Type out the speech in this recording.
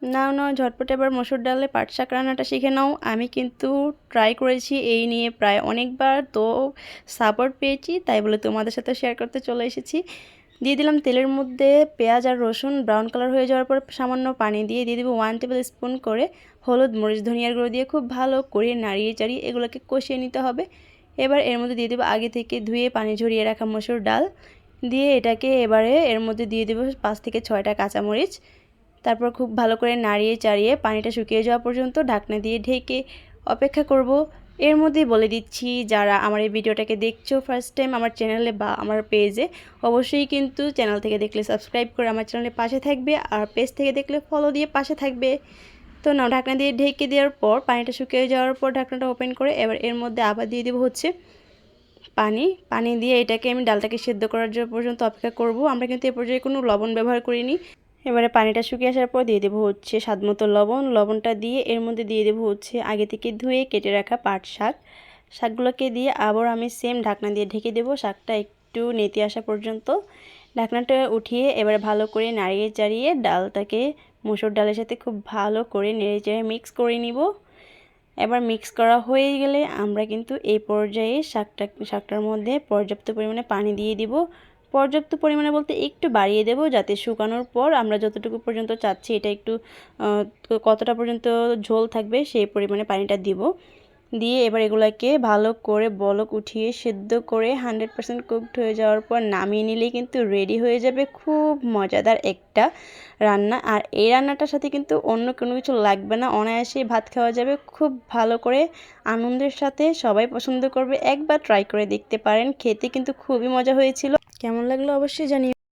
নাও নাও ঝটপট এবার মসুর ডালে পাট শাক রান্নাটা শিখে নাও। আমি কিন্তু ট্রাই করেছি এই নিয়ে প্রায় অনেকবার, তো সাপোর্ট পেয়েছি, তাই বলে তোমাদের সাথে শেয়ার করতে চলে এসেছি। দিয়ে দিলাম তেলের মধ্যে পেঁয়াজ আর রসুন ব্রাউন কালার হয়ে যাওয়ার পর সামান্য পানি দিয়ে দেবো 1 টেবিল স্পুন করে হলুদ, মরিচ, ধনিয়ার গুঁড়ো দিয়ে খুব ভালো করে নাড়িয়ে চাড়িয়ে এগুলোকে কষিয়ে নিতে হবে। এবার এর মধ্যে দিয়ে দেবো আগে থেকে ধুয়ে পানি ঝরিয়ে রাখা মসুর ডাল, দিয়ে এটাকে এবারে এর মধ্যে দিয়ে দেবো 5 থেকে 6টা কাঁচামরিচ। তারপর খুব ভালো করে নাড়িয়ে চাড়িয়ে পানিটা শুকিয়ে যাওয়া পর্যন্ত ঢাকনা দিয়ে ঢেকে অপেক্ষা করব। এর মধ্যেই বলে দিচ্ছি, যারা আমার এই ভিডিওটাকে দেখছো ফার্স্ট টাইম আমার চ্যানেলে বা আমার পেজে, অবশ্যই কিন্তু চ্যানেল থেকে দেখলে সাবস্ক্রাইব করে আমার চ্যানেলের পাশে থাকবে, আর পেজ থেকে দেখলে ফলো দিয়ে পাশে থাকবে। তো নাও ঢাকনা দিয়ে ঢেকে দেওয়ার পর পানিটা শুকিয়ে যাওয়ার পর ঢাকনাটা ওপেন করে এবার এর মধ্যে আবার দিয়ে দেবো হচ্ছে পানি দিয়ে এটাকে আমি ডালটাকে সেদ্ধ করার জন্য পর্যন্ত অপেক্ষা করব। আমরা কিন্তু এ পর্যায়ে কোনো লবণ ব্যবহার করিনি। এবারে পানিটা শুকিয়ে আসার পর দিয়ে দেবো হচ্ছে স্বাদমতো লবণটা দিয়ে এর মধ্যে দিয়ে দেবো হচ্ছে আগে থেকে ধুয়ে কেটে রাখা পাট শাকগুলোকে দিয়ে আবার আমি সেম ঢাকনা দিয়ে ঢেকে দেবো শাকটা একটু নেতি আসা পর্যন্ত। ঢাকনাটা উঠিয়ে এবারে ভালো করে নাড়িয়ে চাড়িয়ে ডালটাকে মসুর ডালের সাথে খুব ভালো করে নেড়ে চেড়ে মিক্স করে নিব। এবার মিক্স করা হয়ে গেলে আমরা কিন্তু এই পর্যায়ে শাকটার মধ্যে পর্যাপ্ত পরিমাণে পানি দিয়ে দিব। পর্যাপ্ত পরিমাণে বলতে একটু বাড়িয়ে দেব, যাতে শুকানোর পর আমরা যতটুকু পর্যন্ত চাচ্ছি এটা একটু কতটা পর্যন্ত ঝোল থাকবে সেই পরিমাণে পানিটা দিব। দিয়ে এবার এগুলোকে ভালো করে বলক উঠিয়ে সেদ্ধ করে 100% কুকড হয়ে যাওয়ার পর নামিয়ে নিলেই কিন্তু রেডি হয়ে যাবে খুব মজাদার একটা রান্না। আর এই রান্নাটার সাথে কিন্তু অন্য কোনো কিছু লাগবে না, অনায়াসেই ভাত খাওয়া যাবে খুব ভালো করে আনন্দের সাথে। সবাই পছন্দ করবে, একবার ট্রাই করে দেখতে পারেন, খেতে কিন্তু খুবই মজা হয়েছিল। কেমন লাগলো অবশ্যই জানিও।